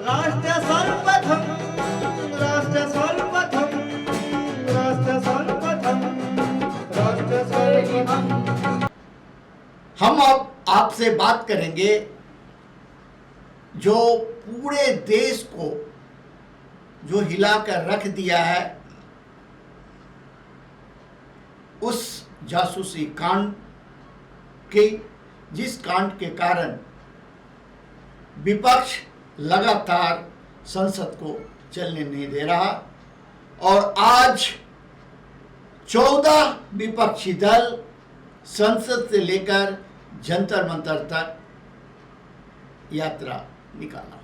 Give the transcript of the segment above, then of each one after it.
राष्ट्र सर्वप्रथम, राष्ट्र सर्वप्रथम, राष्ट्र सर्वप्रथम, राष्ट्र सर्वप्रथम। हम अब आपसे बात करेंगे जो पूरे देश को जो हिलाकर रख दिया है उस जासूसी कांड के, जिस कांड के कारण विपक्ष लगातार संसद को चलने नहीं दे रहा और आज 14 विपक्षी दल संसद से लेकर जंतर मंतर तक यात्रा निकाला।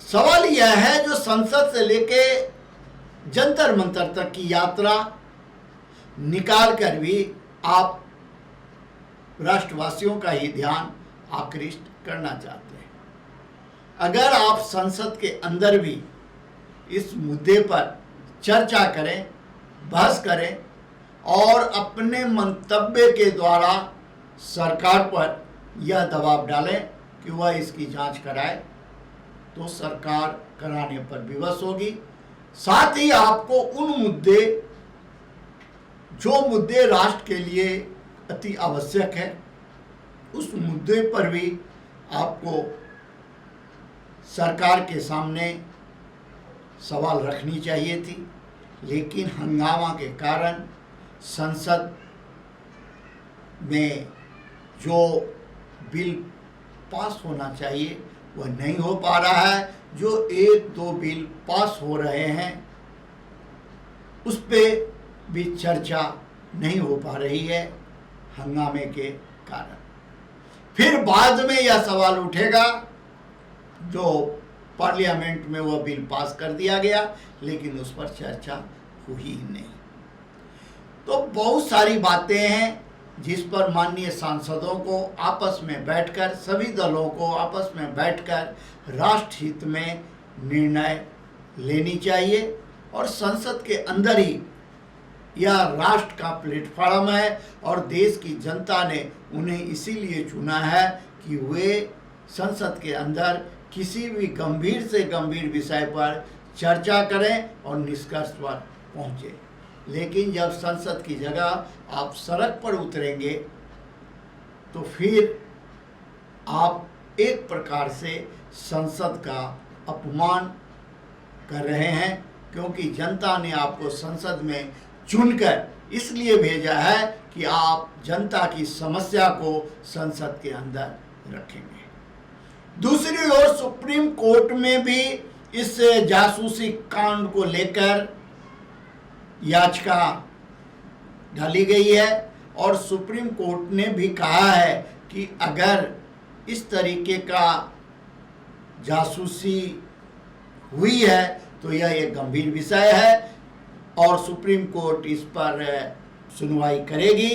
सवाल यह है, जो संसद से लेके जंतर मंतर तक की यात्रा निकाल कर भी आप राष्ट्रवासियों का ही ध्यान आकृष्ट करना चाहते हैं। अगर आप संसद के अंदर भी इस मुद्दे पर चर्चा करें, बहस करें और अपने मंतव्य के द्वारा सरकार पर यह दबाव डालें कि वह इसकी जांच कराए, तो सरकार कराने पर विवश होगी। साथ ही आपको उन मुद्दे, जो मुद्दे राष्ट्र के लिए अति आवश्यक है, उस मुद्दे पर भी आपको सरकार के सामने सवाल रखनी चाहिए थी। लेकिन हंगामा के कारण संसद में जो बिल पास होना चाहिए वह नहीं हो पा रहा है। जो 1-2 बिल पास हो रहे हैं उस पे भी चर्चा नहीं हो पा रही है हंगामे के कारण। फिर बाद में यह सवाल उठेगा, जो पार्लियामेंट में वह बिल पास कर दिया गया लेकिन उस पर चर्चा हुई ही नहीं। तो बहुत सारी बातें हैं जिस पर माननीय सांसदों को आपस में बैठकर, सभी दलों को आपस में बैठकर राष्ट्र हित में निर्णय लेनी चाहिए। और संसद के अंदर ही यह राष्ट्र का प्लेटफॉर्म है और देश की जनता ने उन्हें इसीलिए चुना है कि वे संसद के अंदर किसी भी गंभीर से गंभीर विषय पर चर्चा करें और निष्कर्ष पर पहुँचे। लेकिन जब संसद की जगह आप सड़क पर उतरेंगे तो फिर आप एक प्रकार से संसद का अपमान कर रहे हैं, क्योंकि जनता ने आपको संसद में चुनकर इसलिए भेजा है कि आप जनता की समस्या को संसद के अंदर रखेंगे। दूसरी ओर सुप्रीम कोर्ट में भी इस जासूसी कांड को लेकर याचिका डाली गई है और सुप्रीम कोर्ट ने भी कहा है कि अगर इस तरीके का जासूसी हुई है तो यह एक गंभीर विषय है और सुप्रीम कोर्ट इस पर सुनवाई करेगी।